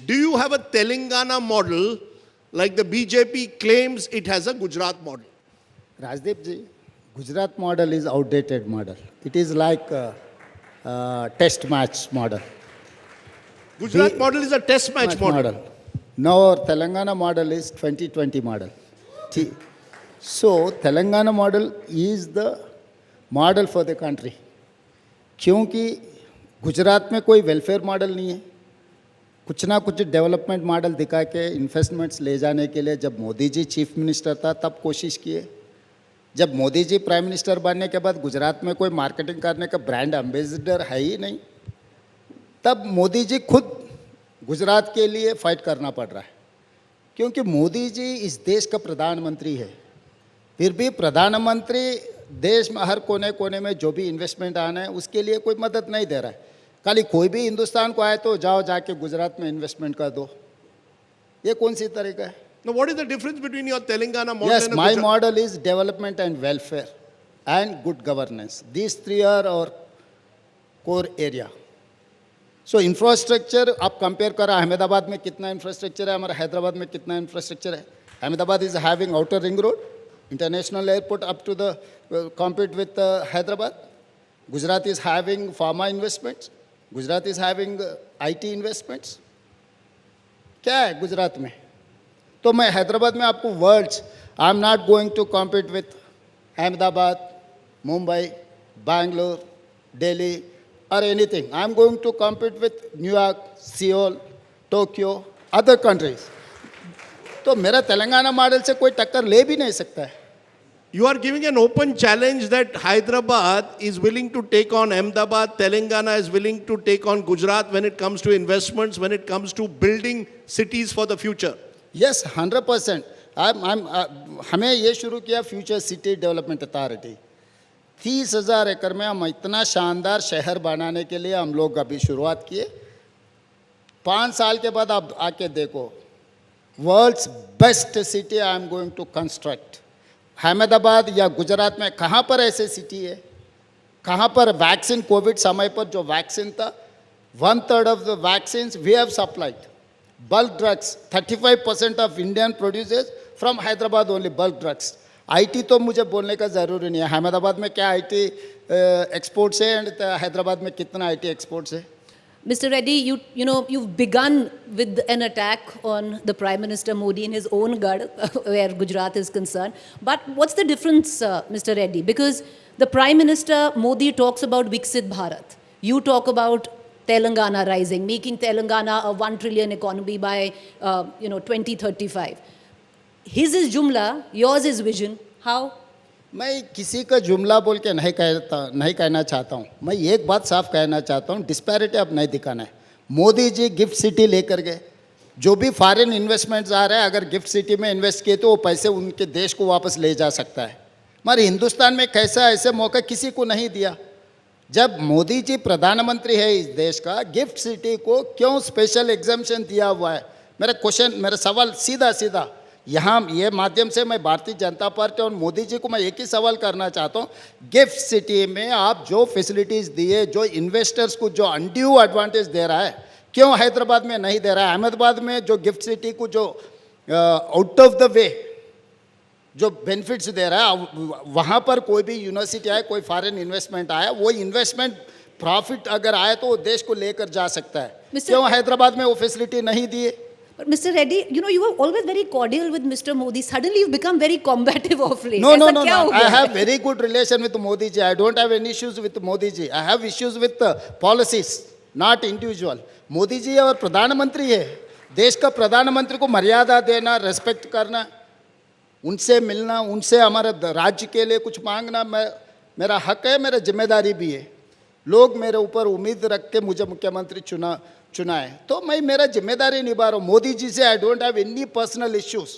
Do you have a Telangana model like the BJP claims it has a Gujarat model? Rajdeep ji, Gujarat model is outdated model. It is like a test match model. Gujarat model is a test match model. Now our Telangana model is 2020 model. So Telangana model is the model for the country. क्योंकि गुजरात में कोई welfare model नहीं है, कुछ ना कुछ development model दिखा के इन्वेस्टमेंट्स ले जाने के लिए जब मोदी जी चीफ मिनिस्टर था तब कोशिश किए। जब मोदी जी प्राइम मिनिस्टर बनने के बाद गुजरात में कोई मार्केटिंग करने का ब्रांड एम्बेसडर है ही नहीं, तब मोदी जी खुद गुजरात के लिए फाइट करना पड़ रहा है। क्योंकि मोदी जी इस देश का प्रधानमंत्री है, फिर भी प्रधानमंत्री देश में हर कोने कोने में जो भी इन्वेस्टमेंट आना है उसके लिए कोई मदद नहीं दे रहा है। खाली कोई भी हिंदुस्तान को आए तो जाओ जाके गुजरात में इन्वेस्टमेंट कर दो, ये कौन सी तरीका है? Now, what is the difference between your Telangana model Yes, and my Gujarat? model is development and welfare and good governance. These three are our core area. So infrastructure आप कंपेयर करो, अहमदाबाद में कितना इंफ्रास्ट्रक्चर है, हमारा हैदराबाद में कितना infrastructure है। Ahmedabad is having outer ring road, international airport up to the compete with Hyderabad. Gujarat is having pharma investments. Gujarat is having IT investments. क्या है गुजरात में? तो मैं हैदराबाद में आपको words, I am not going to compete with Ahmedabad, Mumbai, Bangalore, Delhi or anything. I am going to compete with New York, Seoul, Tokyo, other countries. तो मेरा Telangana model से कोई टक्कर ले भी नहीं सकता है। You are giving an open challenge that Hyderabad is willing to take on Ahmedabad, Telangana is willing to take on Gujarat when it comes to investments, when it comes to building cities for the future. Yes, 100%. हमें ये शुरू किया future city development authority. 30,000 एकड़ में हम इतना शानदार शहर बनाने के लिए हम लोग अभी शुरुआत किए। 5 साल के बाद आप आके देखो, world's best city I am going to construct. Ahmedabad या गुजरात में कहाँ पर ऐसे सिटी है? कहाँ पर वैक्सीन, कोविड समय पर जो वैक्सीन था, 1/3 of the vaccine we have supplied. Bulk drugs, 35% of Indian producers from Hyderabad only, bulk drugs. IT तो मुझे बोलने का ज़रूरी नहीं है, अहमदाबाद में क्या आईटी एक्सपोर्ट्स है एंड हैदराबाद में कितना आईटी एक्सपोर्ट्स है। Mr. Reddy, you've begun with an attack on the Prime Minister Modi in his own Garh, where Gujarat is concerned. But what's the difference, Mr. Reddy? Because the Prime Minister Modi talks about Viksit Bharat. You talk about Telangana rising, making Telangana a 1 trillion economy by 2035. His is Jumla, yours is vision. How? मैं किसी का जुमला बोल के नहीं कहना चाहता हूँ। मैं एक बात साफ कहना चाहता हूँ, डिस्पैरिटी अब नहीं दिखाना है। मोदी जी गिफ्ट सिटी लेकर गए, जो भी फॉरेन इन्वेस्टमेंट्स आ रहे हैं, अगर गिफ्ट सिटी में इन्वेस्ट किए तो वो पैसे उनके देश को वापस ले जा सकता है। हमारे हिंदुस्तान में कैसा ऐसे मौका किसी को नहीं दिया। जब मोदी जी प्रधानमंत्री है इस देश का, गिफ्ट सिटी को क्यों स्पेशल एग्जाम्पशन दिया हुआ है? मेरा सवाल सीधा सीधा यहाँ ये माध्यम से मैं भारतीय जनता पार्टी और मोदी जी को मैं एक ही सवाल करना चाहता हूँ, गिफ्ट सिटी में आप जो फैसिलिटीज़ दिए, जो इन्वेस्टर्स को जो अनड्यू एडवांटेज दे रहा है, क्यों हैदराबाद में नहीं दे रहा है? अहमदाबाद में जो गिफ्ट सिटी को जो आउट ऑफ द वे जो बेनिफिट्स दे रहा है, वहाँ पर कोई भी यूनिवर्सिटी आए, कोई फॉरेन इन्वेस्टमेंट आया, वो इन्वेस्टमेंट प्रॉफिट अगर आए तो वो देश को लेकर जा सकता है। क्यों हैदराबाद में वो फैसिलिटी नहीं दिए? But Mr. Reddy, you were always very cordial with Mr. Modi. Suddenly you've become very combative of late. No. I have very good relation with Modi ji. I don't have any issues with Modi ji. I have issues with policies, not individual. Modi ji और प्रधानमंत्री है, देश का प्रधानमंत्री को मर्यादा देना, respect करना, उनसे मिलना, उनसे हमारे राज्य के लिए कुछ मांगना मेरा हक है, मेरा जिम्मेदारी भी है। लोग मेरे ऊपर उम्मीद रख के मुझे मुख्यमंत्री चुना है, तो मैं मेरा जिम्मेदारी निभा रहा हूँ। मोदी जी से I don't have any personal issues.